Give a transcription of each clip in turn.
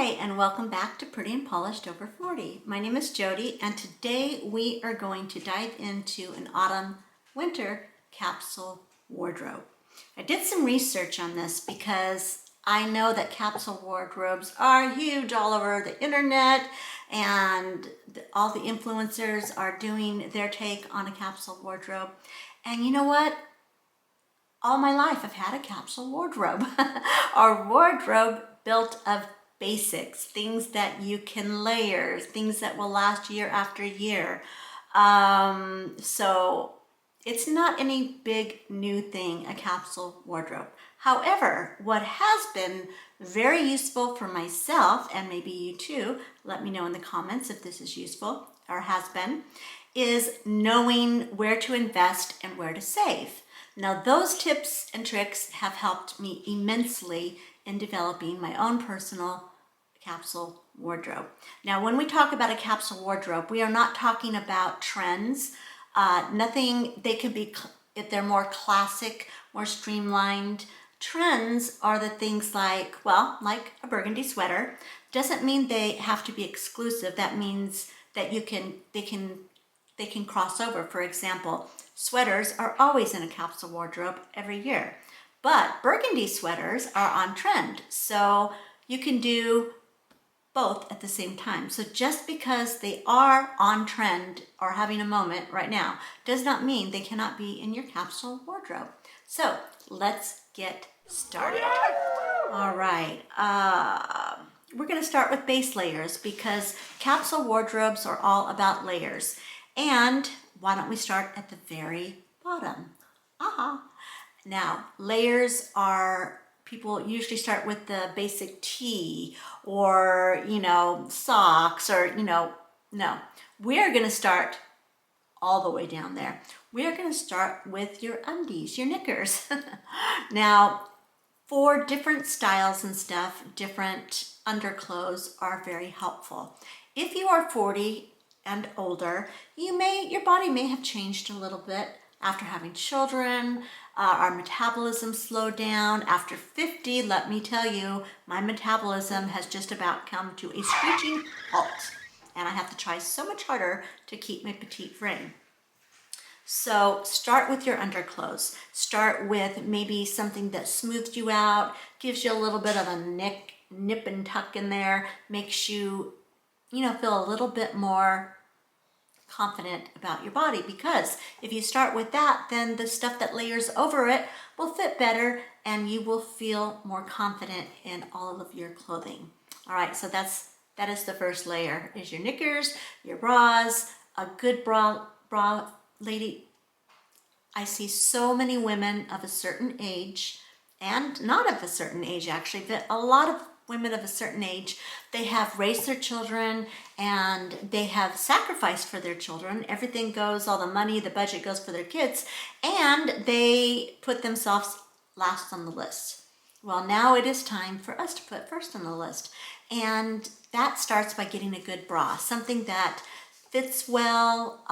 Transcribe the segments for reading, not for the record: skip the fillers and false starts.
Hi, and welcome back to Pretty and Polished Over 40. My name is Jody, and today we are going to dive into an autumn-winter capsule wardrobe. I did some research on this because I know that capsule wardrobes are huge all over the internet, and all the influencers are doing their take on a capsule wardrobe. And you know what? All my life I've had a capsule wardrobe. Our wardrobe built of basics, things that you can layer, things that will last year after year. So it's not any big new thing, a capsule wardrobe. However, what has been very useful for myself, and maybe you too, let me know in the comments if this is useful or has been, is knowing where to invest and where to save. Now, those tips and tricks have helped me immensely in developing my own personal capsule wardrobe. Now, when we talk about a capsule wardrobe, we are not talking about trends. They can be, if they're more classic, more streamlined. Trends are the things like, well, like a burgundy sweater. Doesn't mean they have to be exclusive. That means that they can cross over. For example, sweaters are always in a capsule wardrobe every year, but burgundy sweaters are on trend. So you can do both at the same time. So just because they are on trend or having a moment right now does not mean they cannot be in your capsule wardrobe. So let's get started. All right. We're going to start with base layers because capsule wardrobes are all about layers. And why don't we start at the very bottom? Now, layers are, people usually start with the basic tee or, socks or, no. We're going to start all the way down there. We are going to start with your undies, your knickers. Now, for different styles and stuff, different underclothes are very helpful. If you are 40 and older, your body may have changed a little bit after having children. Our metabolism slowed down. After 50, let me tell you, my metabolism has just about come to a screeching halt, and I have to try so much harder to keep my petite frame. So start with your underclothes. Start with maybe something that smooths you out, gives you a little bit of a nip and tuck in there, makes you, feel a little bit more confident about your body, because if you start with that, then the stuff that layers over it will fit better and you will feel more confident in all of your clothing. All right, so that is the first layer, is your knickers, your bras. A good bra lady, I see so many women of a certain age, and not of a certain age actually, but a lot of women of a certain age, they have raised their children and they have sacrificed for their children. Everything goes, all the money, the budget goes for their kids, and they put themselves last on the list. Well, now it is time for us to put first on the list. And that starts by getting a good bra, something that fits well,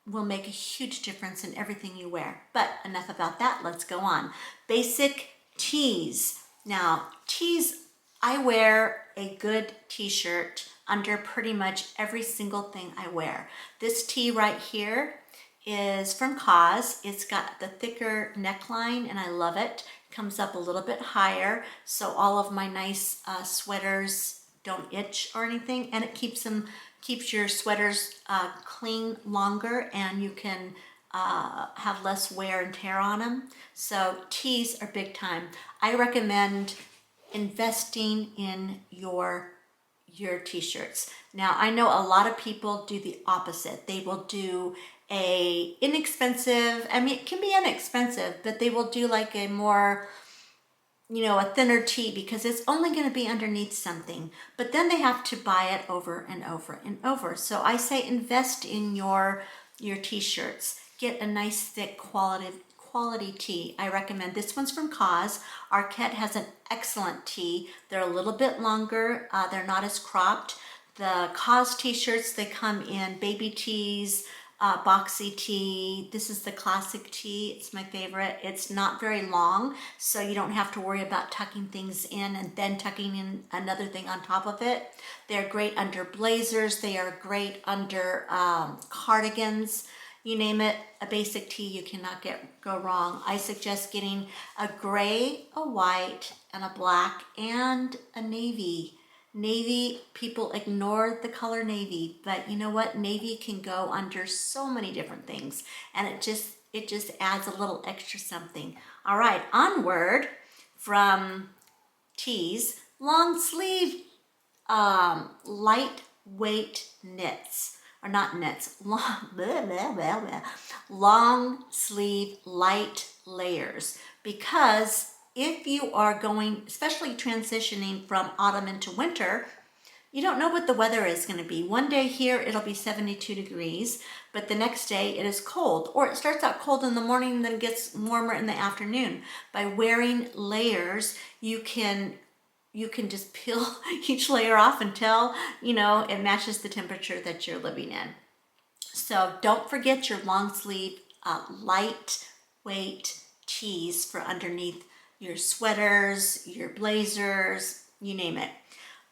will make a huge difference in everything you wear. But enough about that, let's go on. Basic tees. Now, tees, I wear a good t-shirt under pretty much every single thing I wear. This tee right here is from CAPSULE. It's got the thicker neckline and I love it. Comes up a little bit higher, so all of my nice sweaters don't itch or anything, and it keeps your sweaters clean longer, and you can have less wear and tear on them. So tees are big time. I recommend investing in your t-shirts. Now, I know a lot of people do the opposite. They will do a inexpensive, it can be inexpensive, but they will do like a more, a thinner tee because it's only going to be underneath something, but then they have to buy it over and over and over. So I say invest in your t-shirts. Get a nice thick quality tee. I recommend this one's from CAPSULE. Arquette has an excellent tee. They're a little bit longer. They're not as cropped. The CAPSULE t-shirts, they come in baby tees, boxy tee. This is the classic tee. It's my favorite. It's not very long, so you don't have to worry about tucking things in and then tucking in another thing on top of it. They're great under blazers. They are great under cardigans. You name it, a basic tee, you cannot go wrong. I suggest getting a gray, a white, and a black, and a navy. Navy, people ignore the color navy, but you know what? Navy can go under so many different things, and it just adds a little extra something. All right, onward from tees, long sleeve, lightweight knits. Or not knits, long sleeve light layers. Because if you are going, especially transitioning from autumn into winter, you don't know what the weather is going to be. One day here it'll be 72 degrees, but the next day it is cold. Or it starts out cold in the morning and then gets warmer in the afternoon. By wearing layers, you can just peel each layer off until, you know, it matches the temperature that you're living in. So don't forget your long sleeve, lightweight tees for underneath your sweaters, your blazers, you name it.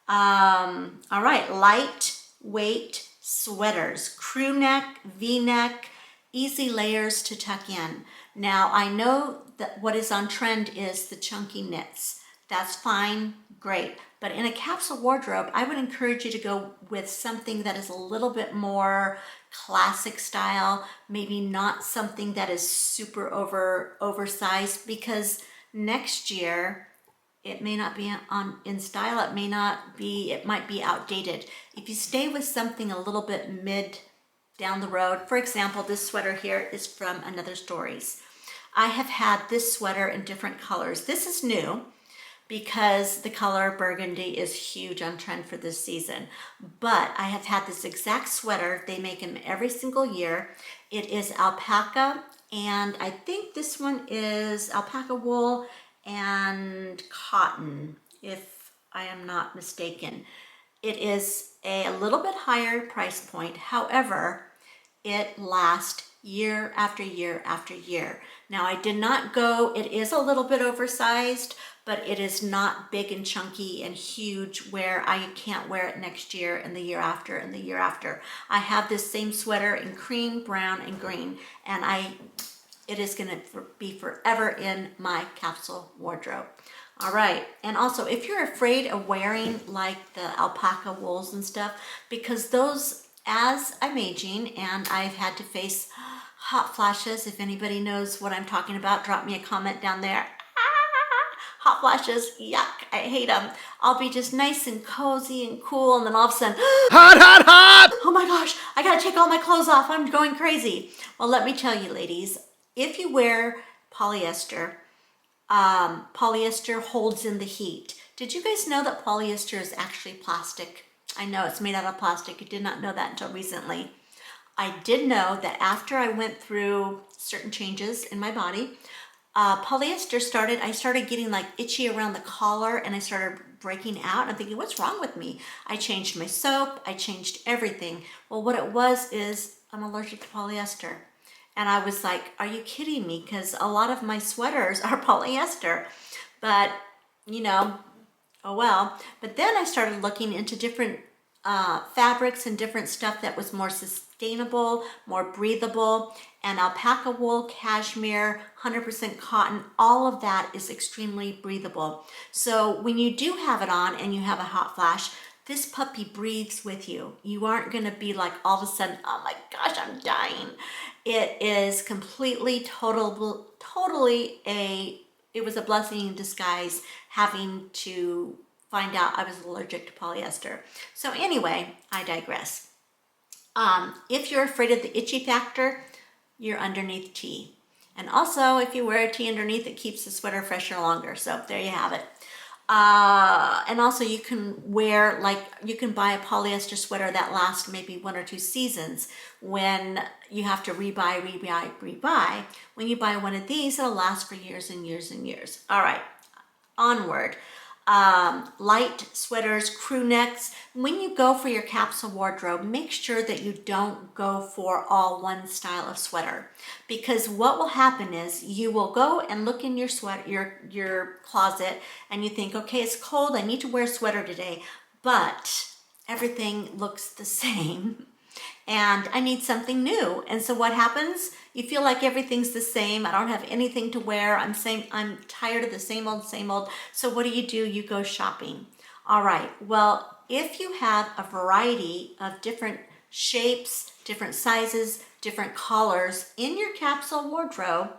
All right, lightweight sweaters, crew neck, V-neck, easy layers to tuck in. Now I know that what is on trend is the chunky knits. That's fine, great. But in a capsule wardrobe, I would encourage you to go with something that is a little bit more classic style, maybe not something that is super oversized, because next year it may not be in style, it might be outdated. If you stay with something a little bit mid down the road, for example, this sweater here is from Another Stories. I have had this sweater in different colors. This is new, because the color burgundy is huge on trend for this season. But I have had this exact sweater. They make them every single year. It is alpaca, and I think this one is alpaca wool and cotton, if I am not mistaken. It is a little bit higher price point. However, it lasts year after year after year. Now I did not go, it is a little bit oversized, but it is not big and chunky and huge where I can't wear it next year and the year after and the year after. I have this same sweater in cream, brown, and green, and it is gonna be forever in my capsule wardrobe. All right, and also if you're afraid of wearing like the alpaca wools and stuff, because those, as I'm aging and I've had to face hot flashes, if anybody knows what I'm talking about, drop me a comment down there. Hot flashes, yuck, I hate them. I'll be just nice and cozy and cool, and then all of a sudden, hot, hot, hot! Oh my gosh, I gotta take all my clothes off, I'm going crazy. Well, let me tell you ladies, if you wear polyester, polyester holds in the heat. Did you guys know that polyester is actually plastic? I know it's made out of plastic. I did not know that until recently. I did know that after I went through certain changes in my body, polyester I started getting like itchy around the collar, and I started breaking out. I'm thinking, what's wrong with me? I changed my soap, I changed everything. Well, what it was is I'm allergic to polyester. And I was like, are you kidding me? Because a lot of my sweaters are polyester, but you know, oh well. But then I started looking into different fabrics and different stuff that was more sustainable, more breathable, and alpaca wool, cashmere, 100% cotton, all of that is extremely breathable. So when you do have it on and you have a hot flash, this puppy breathes with you. You aren't gonna be like all of a sudden, oh my gosh, I'm dying. It is completely, it was a blessing in disguise having to find out I was allergic to polyester. So anyway, I digress. If you're afraid of the itchy factor, you're underneath tee. And also, if you wear a tee underneath, it keeps the sweater fresher longer. So there you have it. And also you can you can buy a polyester sweater that lasts maybe 1 or 2 seasons. When you have to rebuy. When you buy one of these, it'll last for years and years and years. All right, onward. light sweaters, crew necks. When you go for your capsule wardrobe, make sure that you don't go for all one style of sweater, because what will happen is you will go and look in your your closet, and you think, okay, it's cold, I need to wear a sweater today, but everything looks the same and I need something new. And so what happens? You feel like everything's the same. I don't have anything to wear. I'm tired of the same old, same old. So what do? You go shopping. All right. Well, if you have a variety of different shapes, different sizes, different colors in your capsule wardrobe,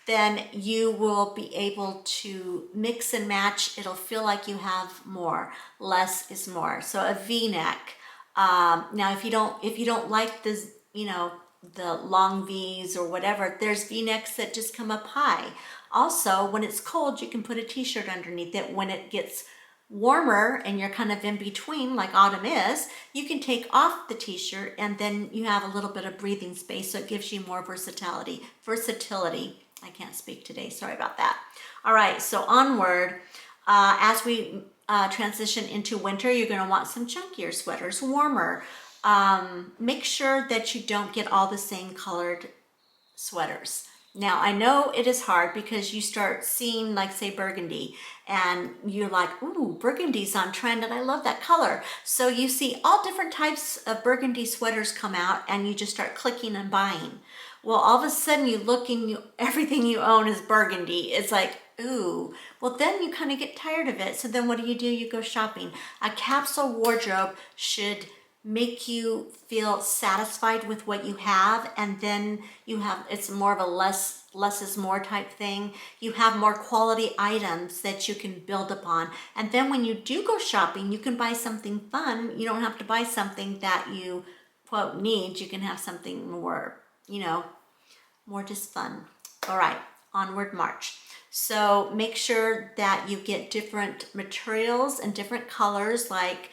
then you will be able to mix and match. It'll feel like you have more. Less is more. So a V-neck. Now, if you don't like this, the long V's or whatever, there's V-necks that just come up high. Also, when it's cold, you can put a t-shirt underneath it. When it gets warmer and you're kind of in between, like autumn is, you can take off the t-shirt and then you have a little bit of breathing space, so it gives you more versatility. I can't speak today, sorry about that. All right, so onward, as we transition into winter, you're going to want some chunkier sweaters, warmer. Make sure that you don't get all the same colored sweaters. Now, I know it is hard because you start seeing, like, say, burgundy, and you're like, ooh, burgundy's on trend, and I love that color. So you see all different types of burgundy sweaters come out, and you just start clicking and buying. Well, all of a sudden you look and everything you own is burgundy. It's like, ooh, well, then you kind of get tired of it. So then what do? You go shopping. A capsule wardrobe should make you feel satisfied with what you have, and then it's more of a less is more type thing. You have more quality items that you can build upon, and then when you do go shopping, you can buy something fun. You don't have to buy something that you quote need. You can have something more, more just fun. All right, onward march. So make sure that you get different materials and different colors, like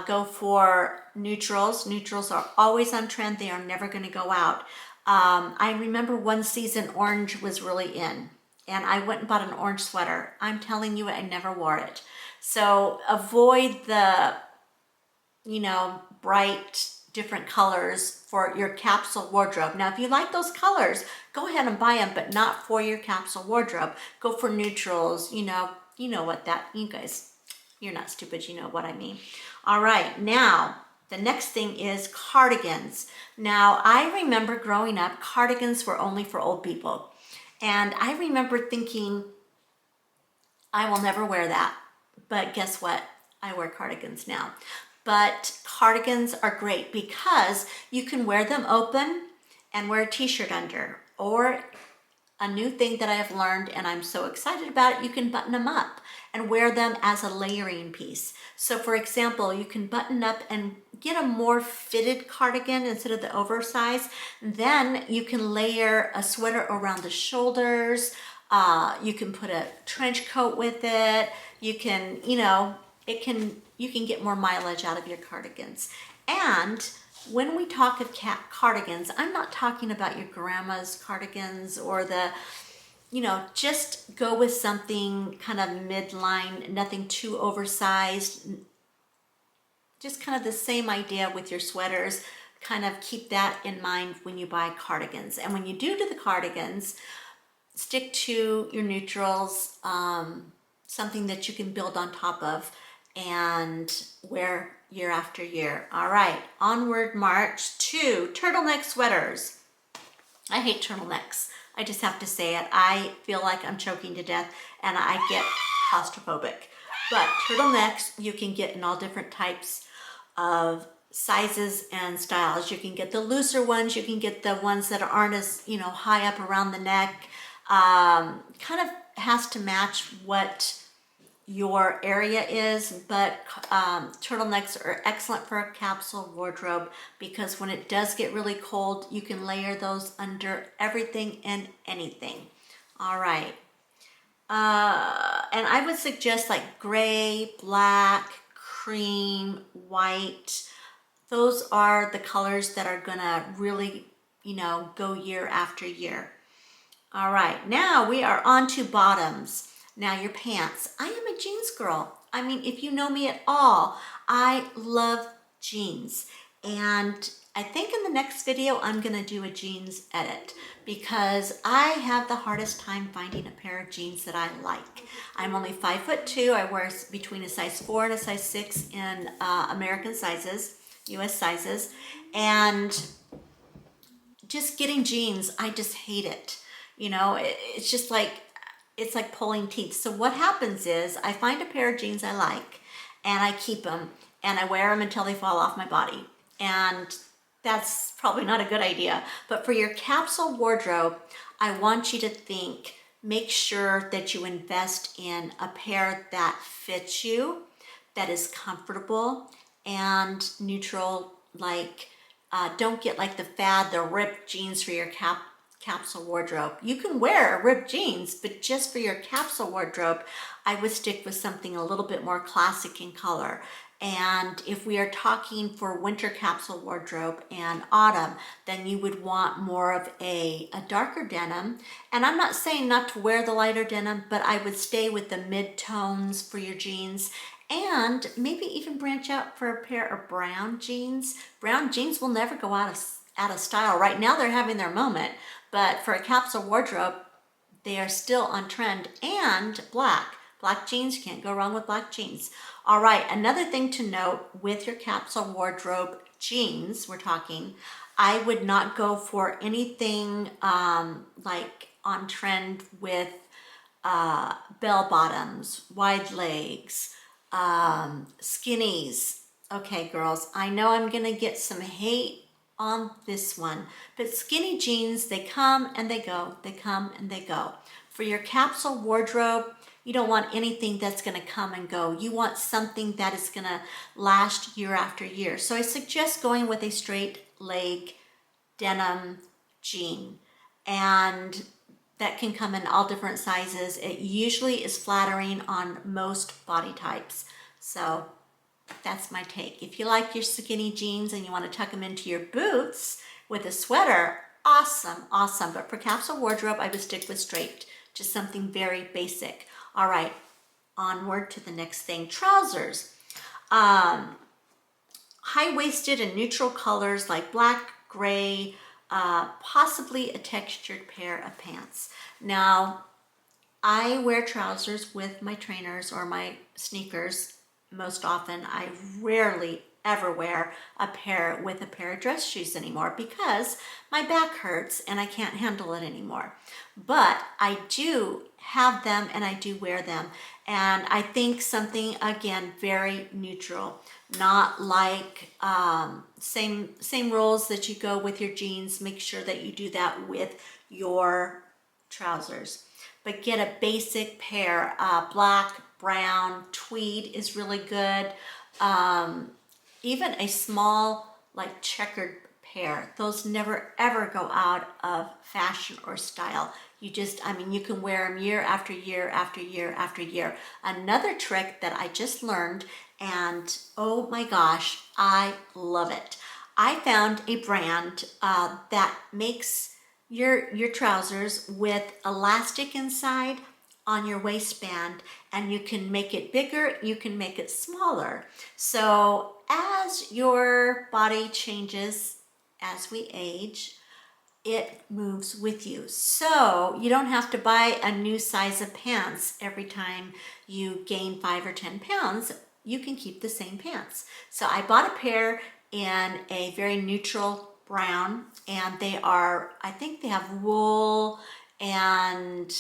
go for neutrals. Neutrals are always on trend. They are never going to go out. I remember one season orange was really in, and I went and bought an orange sweater. I'm telling you, I never wore it. So avoid the, bright different colors for your capsule wardrobe. Now, if you like those colors, go ahead and buy them, but not for your capsule wardrobe. Go for neutrals. You know what that, you guys, you're not stupid, you know what I mean. All right, now the next thing is cardigans. Now, I remember growing up, cardigans were only for old people. And I remember thinking, I will never wear that. But guess what? I wear cardigans now. But cardigans are great because you can wear them open and wear a t-shirt under. Or a new thing that I have learned, and I'm so excited about it, you can button them up and wear them as a layering piece. So for example, you can button up and get a more fitted cardigan instead of the oversized. Then you can layer a sweater around the shoulders. You can put a trench coat with it. You can, you can get more mileage out of your cardigans. And when we talk of cardigans, I'm not talking about your grandma's cardigans or the, just go with something kind of midline, nothing too oversized. Just kind of the same idea with your sweaters. Kind of keep that in mind when you buy cardigans. And when you do the cardigans, stick to your neutrals, something that you can build on top of and wear year after year. All right, onward march to turtleneck sweaters. I hate turtlenecks. I just have to say it. I feel like I'm choking to death and I get claustrophobic. But turtlenecks you can get in all different types of sizes and styles. You can get the looser ones. You can get the ones that aren't as, high up around the neck. Kind of has to match what your area is, but turtlenecks are excellent for a capsule wardrobe because when it does get really cold, you can layer those under everything and anything. All right. And I would suggest like gray, black, cream, white. Those are the colors that are gonna really, go year after year. All right, now we are on to bottoms. Now your pants. I am a jeans girl. I mean, if you know me at all, I love jeans. And I think in the next video, I'm gonna do a jeans edit because I have the hardest time finding a pair of jeans that I like. I'm only 5'2". I wear between a size 4 and a size 6 in American sizes, US sizes. And just getting jeans, I just hate it. You know, it's just like, it's like pulling teeth. So what happens is I find a pair of jeans I like and I keep them and I wear them until they fall off my body. And that's probably not a good idea. But for your capsule wardrobe, I want you to think, make sure that you invest in a pair that fits you, that is comfortable and neutral. Like, don't get like the fad, the ripped jeans for your capsule wardrobe. You can wear ripped jeans, but just for your capsule wardrobe, I would stick with something a little bit more classic in color. And if we are talking for winter capsule wardrobe and autumn, then you would want more of a darker denim. And I'm not saying not to wear the lighter denim, but I would stay with the mid-tones for your jeans and maybe even branch out for a pair of brown jeans. Brown jeans will never go out of style. Right now they're having their moment, but for a capsule wardrobe, they are still on trend. And black jeans, you can't go wrong with black jeans. All right, another thing to note with your capsule wardrobe jeans, we're talking, I would not go for anything like on trend with bell bottoms, wide legs, skinnies. Okay, girls, I know I'm gonna get some hate on this one, but skinny jeans, they come and they go, they come and they go. For your capsule wardrobe, you don't want anything that's gonna come and go. You want something that is gonna last year after year. So I suggest going with a straight leg denim jean. And that can come in all different sizes. It usually is flattering on most body types. So that's my take. If you like your skinny jeans and you want to tuck them into your boots with a sweater, awesome, awesome. But for capsule wardrobe, I would stick with straight, just something very basic. All right, onward to the next thing, trousers. High-waisted and neutral colors like black, gray, possibly a textured pair of pants. Now, I wear trousers with my trainers or my sneakers most often. I rarely ever wear a pair with a pair of dress shoes anymore because my back hurts and I can't handle it anymore. But I do have them and I do wear them. And I think something, again, very neutral, not like same rules that you go with your jeans. Make sure that you do that with your trousers. But get a basic pair, black, brown, tweed is really good. Even a small, like checkered pair. Those never ever go out of fashion or style. You just, I mean, you can wear them year after year after year after year. Another trick that I just learned, and oh my gosh, I love it. I found a brand that makes your trousers with elastic inside on your waistband, and you can make it bigger, you can make it smaller. So as your body changes, as we age, it moves with you. So you don't have to buy a new size of pants every time you gain 5 or 10 pounds. You can keep the same pants. So I bought a pair in a very neutral brown, and they are, I think they have wool, and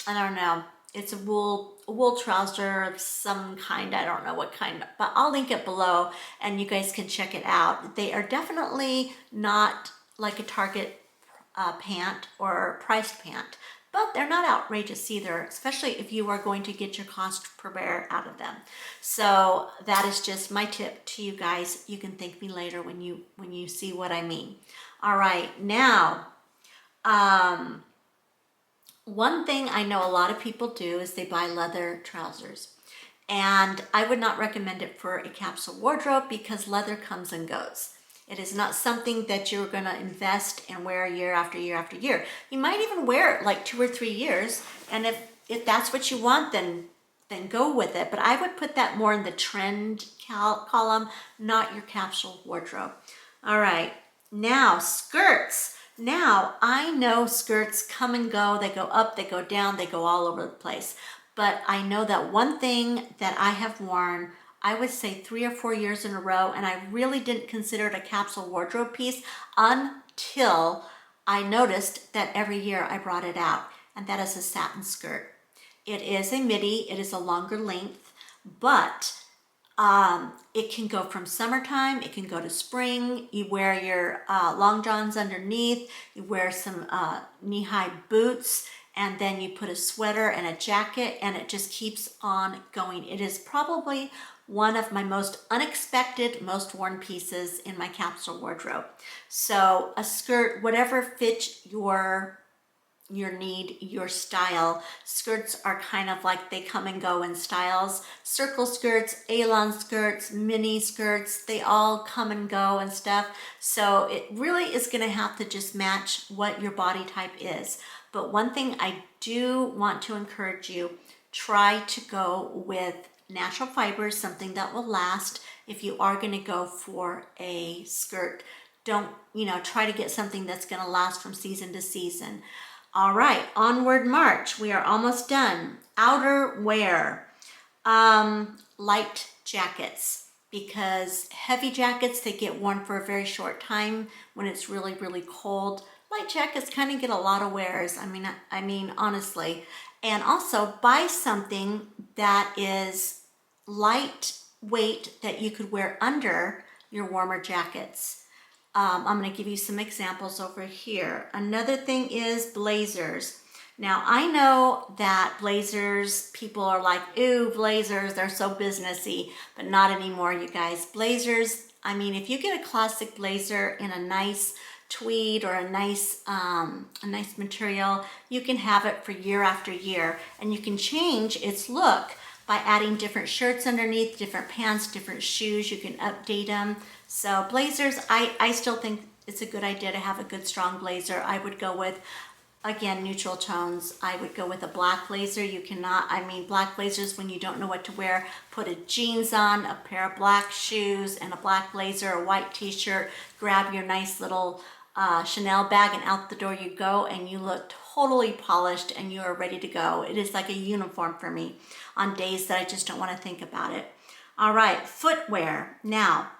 I don't know, it's a wool trouser of some kind. I don't know what kind, but I'll link it below and you guys can check it out. They are definitely not like a Target pant or priced pant, but they're not outrageous either, especially if you are going to get your cost per wear out of them. So that is just my tip to you guys. You can thank me later when you see what I mean. All right, now, one thing I know a lot of people do is they buy leather trousers. And I would not recommend it for a capsule wardrobe because leather comes and goes. It is not something that you're going to invest and wear year after year after year. You might even wear it like 2 or 3 years, and if if that's what you want, then go with it. But I would put that more in the trend column, not your capsule wardrobe. All right, now skirts. Now I know skirts come and go. They go up, they go down, they go all over the place. But I know that one thing that I have worn, I would say 3 or 4 years in a row, and I really didn't consider it a capsule wardrobe piece until I noticed that every year I brought it out, and that is a satin skirt. It is a midi, it is a longer length, but it can go from summertime, it can go to spring. You wear your long johns underneath, you wear some knee-high boots, and then you put a sweater and a jacket, and it just keeps on going. It is probably one of my most unexpected, most worn pieces in my capsule wardrobe. So a skirt, whatever fits your need, your style. Skirts are kind of like they come and go in styles. Circle skirts, Elan skirts, mini skirts, they all come and go and stuff. So it really is going to have to just match what your body type is. But one thing I do want to encourage you, try to go with natural fibers, something that will last. If you are going to go for a skirt, don't, try to get something that's going to last from season to season. All right, onward march. We are almost done. Outer wear, light jackets, because heavy jackets, they get worn for a very short time when it's really, really cold. Light jackets kind of get a lot of wears. I mean, honestly. And also buy something that is lightweight that you could wear under your warmer jackets. I'm going to give you some examples over here. Another thing is blazers. Now, I know that blazers, people are like, ooh, blazers, they're so businessy, but not anymore, you guys. Blazers, if you get a classic blazer in a nice tweed or a nice material, you can have it for year after year, and you can change its look by adding different shirts underneath, different pants, different shoes. You can update them. So blazers, I still think it's a good idea to have a good strong blazer. I would go with, again, neutral tones. I would go with a black blazer. You cannot, black blazers, when you don't know what to wear, put a jeans on, a pair of black shoes, and a black blazer, a white t-shirt, grab your nice little Chanel bag, and out the door you go, and you look totally polished and you are ready to go. It is like a uniform for me on days that I just don't want to think about it. All right, footwear. Now,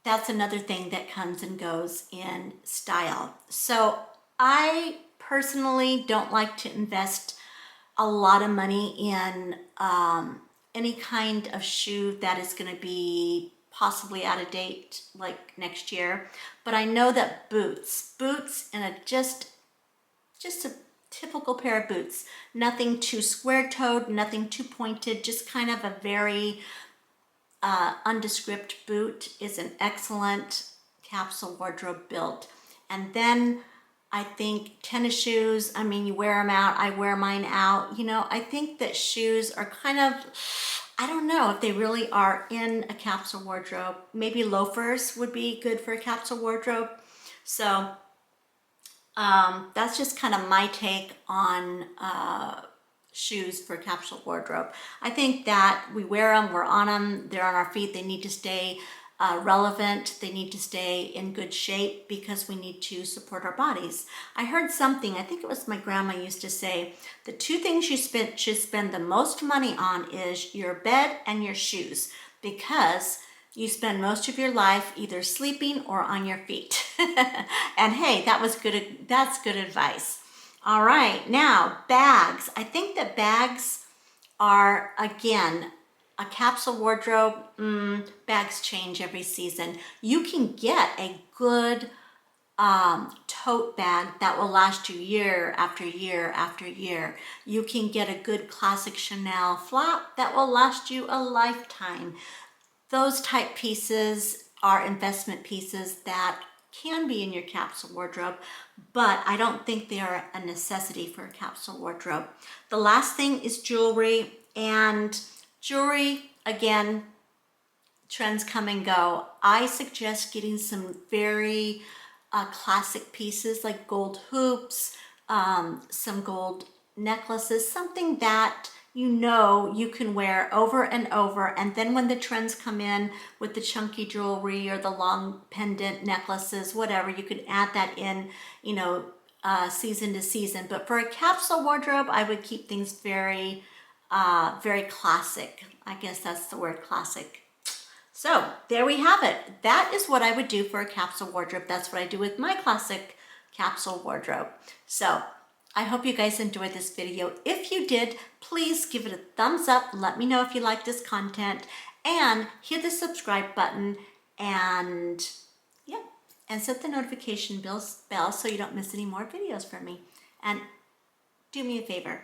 that's another thing that comes and goes in style. So I personally don't like to invest a lot of money in any kind of shoe that is going to be possibly out of date like next year. But I know that boots and just a typical pair of boots, nothing too square-toed, nothing too pointed, just kind of a very undescript boot is an excellent capsule wardrobe build. And then I think tennis shoes, you wear them out, I wear mine out. I think that shoes are kind of, I don't know if they really are in a capsule wardrobe. Maybe loafers would be good for a capsule wardrobe. So that's just kind of my take on shoes for capsule wardrobe. I think that we wear them, we're on them, they're on our feet, they need to stay relevant, they need to stay in good shape because we need to support our bodies. I heard something, I think it was my grandma used to say, the two things you should spend the most money on is your bed and your shoes, because you spend most of your life either sleeping or on your feet. And hey, that's good advice. All right, now bags. I think that bags are, again, a capsule wardrobe. Bags change every season. You can get a good tote bag that will last you year after year after year. You can get a good classic Chanel flap that will last you a lifetime. Those type pieces are investment pieces that can be in your capsule wardrobe, but I don't think they are a necessity for a capsule wardrobe. The last thing is jewelry, and jewelry, again, trends come and go. I suggest getting some very classic pieces like gold hoops, some gold necklaces, something that you know you can wear over and over, and then when the trends come in with the chunky jewelry or the long pendant necklaces, whatever, you could add that in, you know, season to season. But for a capsule wardrobe, I would keep things very, very classic. I guess that's the word, classic. So there we have it. That is what I would do for a capsule wardrobe. That's what I do with my classic capsule wardrobe. So I hope you guys enjoyed this video. If you did, please give it a thumbs up. Let me know if you like this content, and hit the subscribe button, and yeah, and set the notification bell so you don't miss any more videos from me. And do me a favor,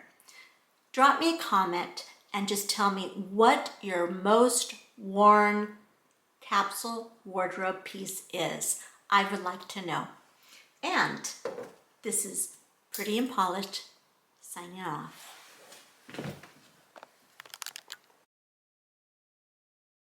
drop me a comment and just tell me what your most worn capsule wardrobe piece is. I would like to know. And this is Pretty and Polished, signing off.